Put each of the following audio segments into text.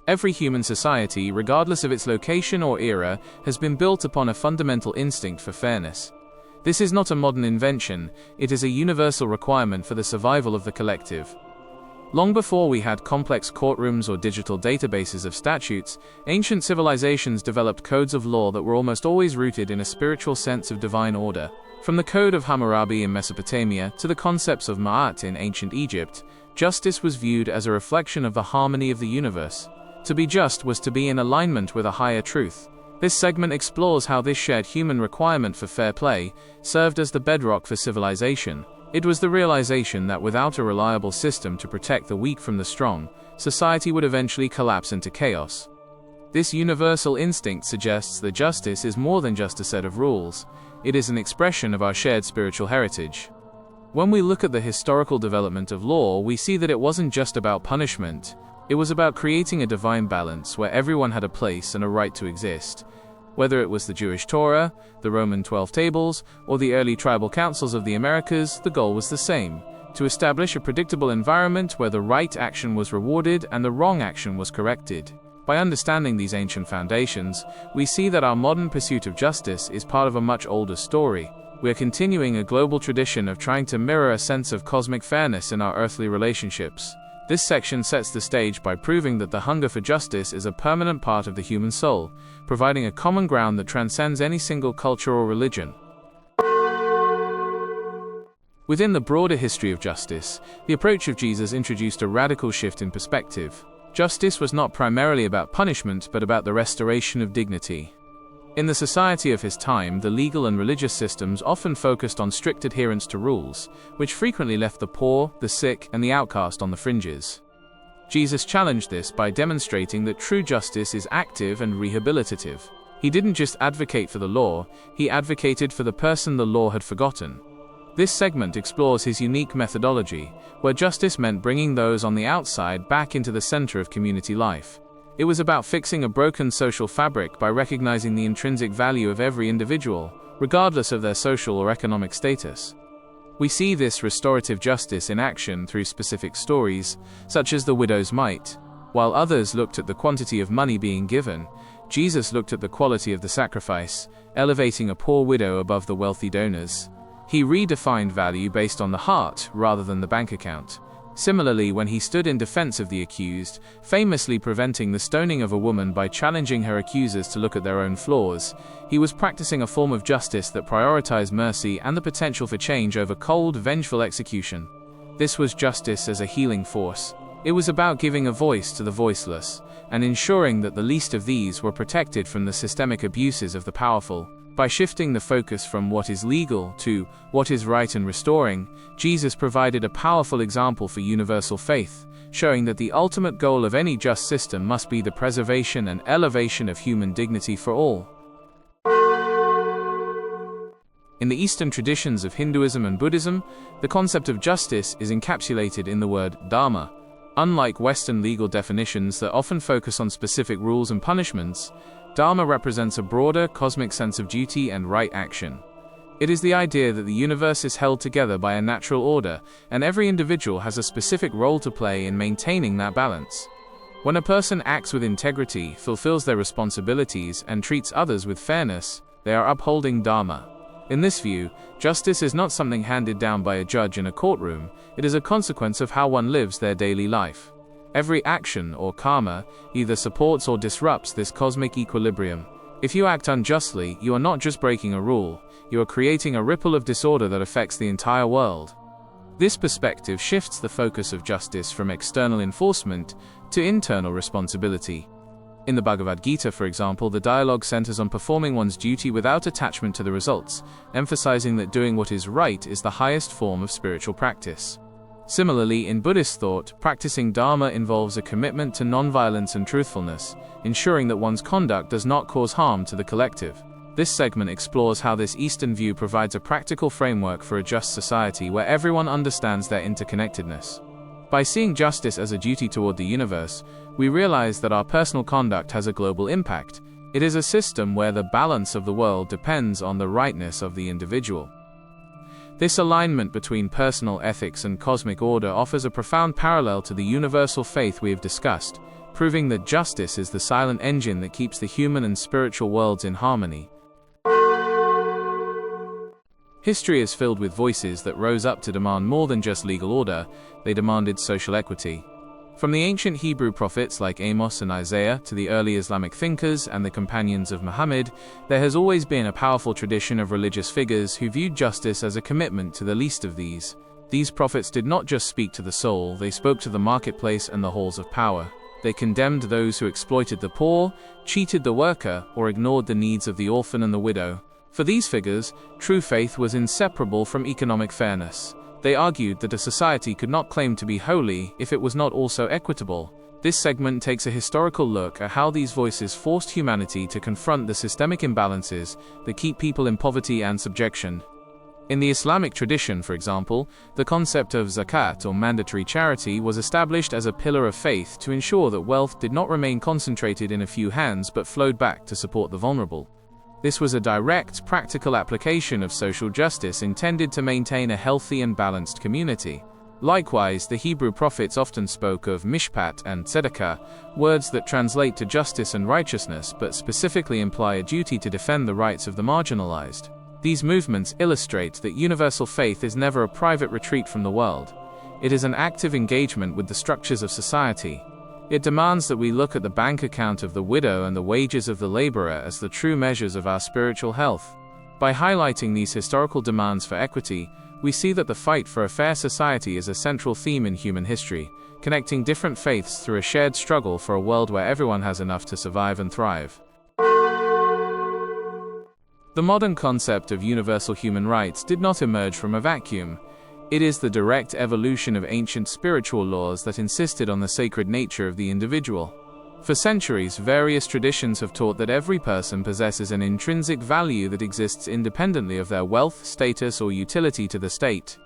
Every human society, regardless of its location or era, has been built upon a fundamental instinct for fairness. This is not a modern invention, it is a universal requirement for the survival of the collective. Long before we had complex courtrooms or digital databases of statutes, ancient civilizations developed codes of law that were almost always rooted in a spiritual sense of divine order. From the Code of Hammurabi in Mesopotamia to the concepts of Ma'at in ancient Egypt, justice was viewed as a reflection of the harmony of the universe. To be just was to be in alignment with a higher truth. This segment explores how this shared human requirement for fair play served as the bedrock for civilization. It was the realization that without a reliable system to protect the weak from the strong, society would eventually collapse into chaos. This universal instinct suggests that justice is more than just a set of rules. It is an expression of our shared spiritual heritage. When we look at the historical development of law, we see that it wasn't just about punishment. It was about creating a divine balance where everyone had a place and a right to exist. Whether it was the Jewish Torah, the Roman 12 Tables, or the early tribal councils of the Americas, the goal was the same: to establish a predictable environment where the right action was rewarded and the wrong action was corrected. By understanding these ancient foundations, we see that our modern pursuit of justice is part of a much older story. We are continuing a global tradition of trying to mirror a sense of cosmic fairness in our earthly relationships. This section sets the stage by proving that the hunger for justice is a permanent part of the human soul, providing a common ground that transcends any single culture or religion. Within the broader history of justice, the approach of Jesus introduced a radical shift in perspective. Justice was not primarily about punishment, but about the restoration of dignity. In the society of his time, the legal and religious systems often focused on strict adherence to rules, which frequently left the poor, the sick, and the outcast on the fringes. Jesus challenged this by demonstrating that true justice is active and rehabilitative. He didn't just advocate for the law, he advocated for the person the law had forgotten. This segment explores his unique methodology, where justice meant bringing those on the outside back into the center of community life. It was about fixing a broken social fabric by recognizing the intrinsic value of every individual, regardless of their social or economic status. We see this restorative justice in action through specific stories, such as the widow's mite. While others looked at the quantity of money being given, Jesus looked at the quality of the sacrifice, elevating a poor widow above the wealthy donors. He redefined value based on the heart rather than the bank account. Similarly, when he stood in defense of the accused, famously preventing the stoning of a woman by challenging her accusers to look at their own flaws, he was practicing a form of justice that prioritized mercy and the potential for change over cold, vengeful execution. This was justice as a healing force. It was about giving a voice to the voiceless, and ensuring that the least of these were protected from the systemic abuses of the powerful. By shifting the focus from what is legal to what is right and restoring, Jesus provided a powerful example for universal faith, showing that the ultimate goal of any just system must be the preservation and elevation of human dignity for all. In the Eastern traditions of Hinduism and Buddhism, the concept of justice is encapsulated in the word dharma. Unlike Western legal definitions that often focus on specific rules and punishments, Dharma represents a broader, cosmic sense of duty and right action. It is the idea that the universe is held together by a natural order, and every individual has a specific role to play in maintaining that balance. When a person acts with integrity, fulfills their responsibilities, and treats others with fairness, they are upholding Dharma. In this view, justice is not something handed down by a judge in a courtroom, it is a consequence of how one lives their daily life. Every action, or karma, either supports or disrupts this cosmic equilibrium. If you act unjustly, you are not just breaking a rule, you are creating a ripple of disorder that affects the entire world. This perspective shifts the focus of justice from external enforcement to internal responsibility. In the Bhagavad Gita, for example, the dialogue centers on performing one's duty without attachment to the results, emphasizing that doing what is right is the highest form of spiritual practice. Similarly, in Buddhist thought, practicing Dharma involves a commitment to nonviolence and truthfulness, ensuring that one's conduct does not cause harm to the collective. This segment explores how this Eastern view provides a practical framework for a just society where everyone understands their interconnectedness. By seeing justice as a duty toward the universe, we realize that our personal conduct has a global impact. It is a system where the balance of the world depends on the rightness of the individual. This alignment between personal ethics and cosmic order offers a profound parallel to the universal faith we have discussed. proving that justice is the silent engine that keeps the human and spiritual worlds in harmony. History is filled with voices that rose up to demand more than just legal order, they demanded social equity. From the ancient Hebrew prophets like Amos and Isaiah to the early Islamic thinkers and the companions of Muhammad, there has always been a powerful tradition of religious figures who viewed justice as a commitment to the least of these. These prophets did not just speak to the soul, they spoke to the marketplace and the halls of power. They condemned those who exploited the poor, cheated the worker, or ignored the needs of the orphan and the widow. For these figures, true faith was inseparable from economic fairness. They argued that a society could not claim to be holy if it was not also equitable. This segment takes a historical look at how these voices forced humanity to confront the systemic imbalances that keep people in poverty and subjection. In the Islamic tradition, for example, the concept of zakat or mandatory charity was established as a pillar of faith to ensure that wealth did not remain concentrated in a few hands but flowed back to support the vulnerable. This was a direct, practical application of social justice intended to maintain a healthy and balanced community. Likewise, the Hebrew prophets often spoke of mishpat and tzedakah, words that translate to justice and righteousness but specifically imply a duty to defend the rights of the marginalized. These movements illustrate that universal faith is never a private retreat from the world. It is an active engagement with the structures of society. It demands that we look at the bank account of the widow and the wages of the laborer as the true measures of our spiritual health. By highlighting these historical demands for equity, we see that the fight for a fair society is a central theme in human history, connecting different faiths through a shared struggle for a world where everyone has enough to survive and thrive. The modern concept of universal human rights did not emerge from a vacuum. It is the direct evolution of ancient spiritual laws that insisted on the sacred nature of the individual. For centuries, various traditions have taught that every person possesses an intrinsic value that exists independently of their wealth, status, or utility to the state.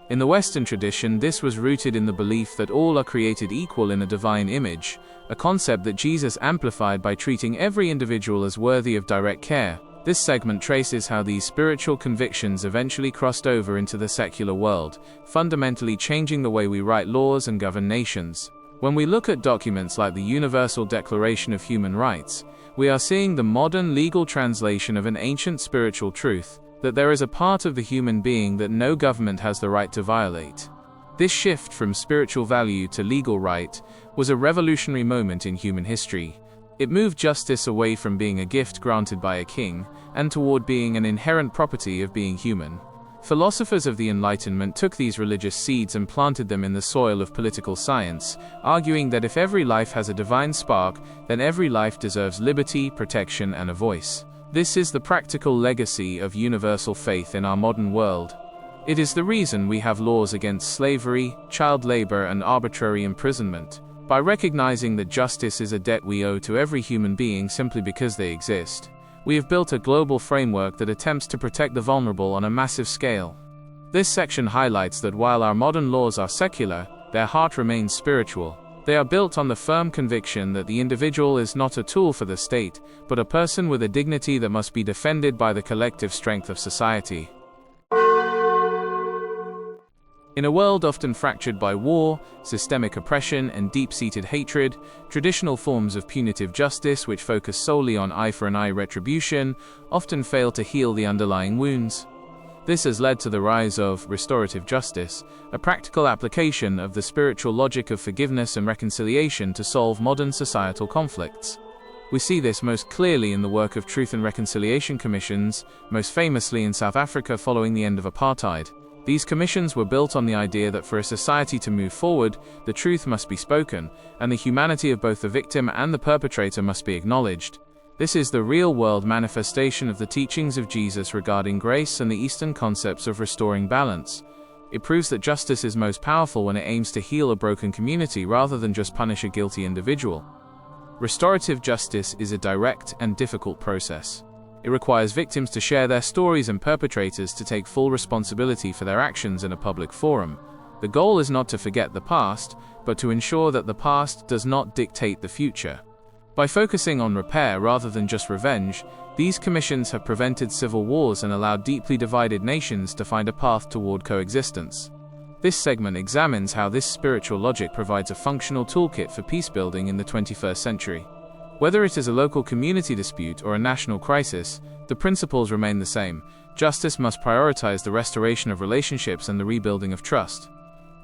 In the Western tradition, this was rooted in the belief that all are created equal in a divine image, a concept that Jesus amplified by treating every individual as worthy of direct care. This segment traces how these spiritual convictions eventually crossed over into the secular world, fundamentally changing the way we write laws and govern nations. When we look at documents like the Universal Declaration of Human Rights, we are seeing the modern legal translation of an ancient spiritual truth, that there is a part of the human being that no government has the right to violate. This shift from spiritual value to legal right was a revolutionary moment in human history. It moved justice away from being a gift granted by a king, and toward being an inherent property of being human. Philosophers of the Enlightenment took these religious seeds and planted them in the soil of political science, arguing that if every life has a divine spark, then every life deserves liberty, protection, and a voice. This is the practical legacy of universal faith in our modern world. It is the reason we have laws against slavery, child labor, and arbitrary imprisonment. By recognizing that justice is a debt we owe to every human being simply because they exist, we have built a global framework that attempts to protect the vulnerable on a massive scale. This section highlights that while our modern laws are secular, their heart remains spiritual. They are built on the firm conviction that the individual is not a tool for the state, but a person with a dignity that must be defended by the collective strength of society. In a world often fractured by war, systemic oppression, and deep-seated hatred, traditional forms of punitive justice which focus solely on eye-for-an-eye retribution often fail to heal the underlying wounds. This has led to the rise of restorative justice, a practical application of the spiritual logic of forgiveness and reconciliation to solve modern societal conflicts. We see this most clearly in the work of Truth and Reconciliation Commissions, most famously in South Africa following the end of apartheid. These commissions were built on the idea that for a society to move forward, the truth must be spoken, and the humanity of both the victim and the perpetrator must be acknowledged. This is the real-world manifestation of the teachings of Jesus regarding grace and the Eastern concepts of restoring balance. It proves that justice is most powerful when it aims to heal a broken community rather than just punish a guilty individual. Restorative justice is a direct and difficult process. It requires victims to share their stories and perpetrators to take full responsibility for their actions in a public forum. The goal is not to forget the past, but to ensure that the past does not dictate the future. By focusing on repair rather than just revenge, these commissions have prevented civil wars and allowed deeply divided nations to find a path toward coexistence. This segment examines how this spiritual logic provides a functional toolkit for peace-building in the 21st century. Whether it is a local community dispute or a national crisis, the principles remain the same. Justice must prioritize the restoration of relationships and the rebuilding of trust.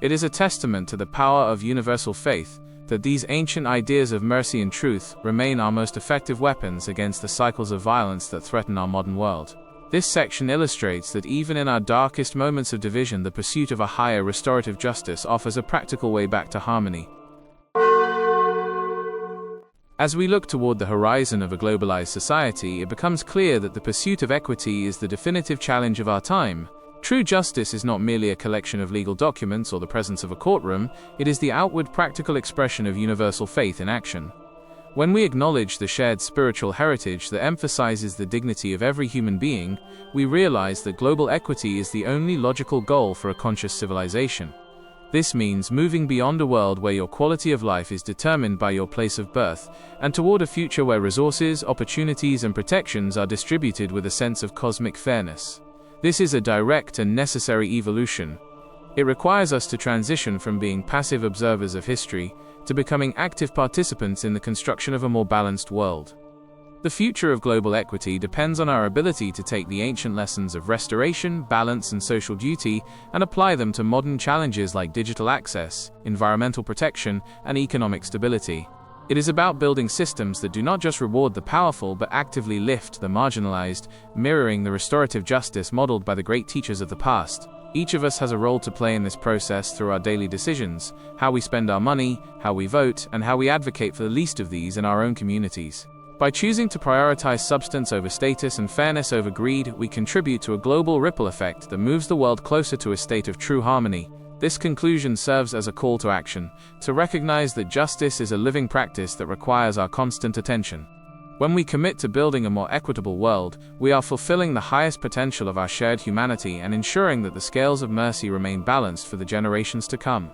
It is a testament to the power of universal faith that these ancient ideas of mercy and truth remain our most effective weapons against the cycles of violence that threaten our modern world. This section illustrates that even in our darkest moments of division, the pursuit of a higher restorative justice offers a practical way back to harmony. As we look toward the horizon of a globalized society, it becomes clear that the pursuit of equity is the definitive challenge of our time. True justice is not merely a collection of legal documents or the presence of a courtroom, it is the outward practical expression of universal faith in action. When we acknowledge the shared spiritual heritage that emphasizes the dignity of every human being, we realize that global equity is the only logical goal for a conscious civilization. This means moving beyond a world where your quality of life is determined by your place of birth, and toward a future where resources, opportunities, and protections are distributed with a sense of cosmic fairness. This is a direct and necessary evolution. It requires us to transition from being passive observers of history to becoming active participants in the construction of a more balanced world. The future of global equity depends on our ability to take the ancient lessons of restoration, balance, and social duty and apply them to modern challenges like digital access, environmental protection, and economic stability. It is about building systems that do not just reward the powerful but actively lift the marginalized, mirroring the restorative justice modeled by the great teachers of the past. Each of us has a role to play in this process through our daily decisions, how we spend our money, how we vote, and how we advocate for the least of these in our own communities. By choosing to prioritize substance over status and fairness over greed, we contribute to a global ripple effect that moves the world closer to a state of true harmony. This conclusion serves as a call to action, to recognize that justice is a living practice that requires our constant attention. When we commit to building a more equitable world, we are fulfilling the highest potential of our shared humanity and ensuring that the scales of mercy remain balanced for the generations to come.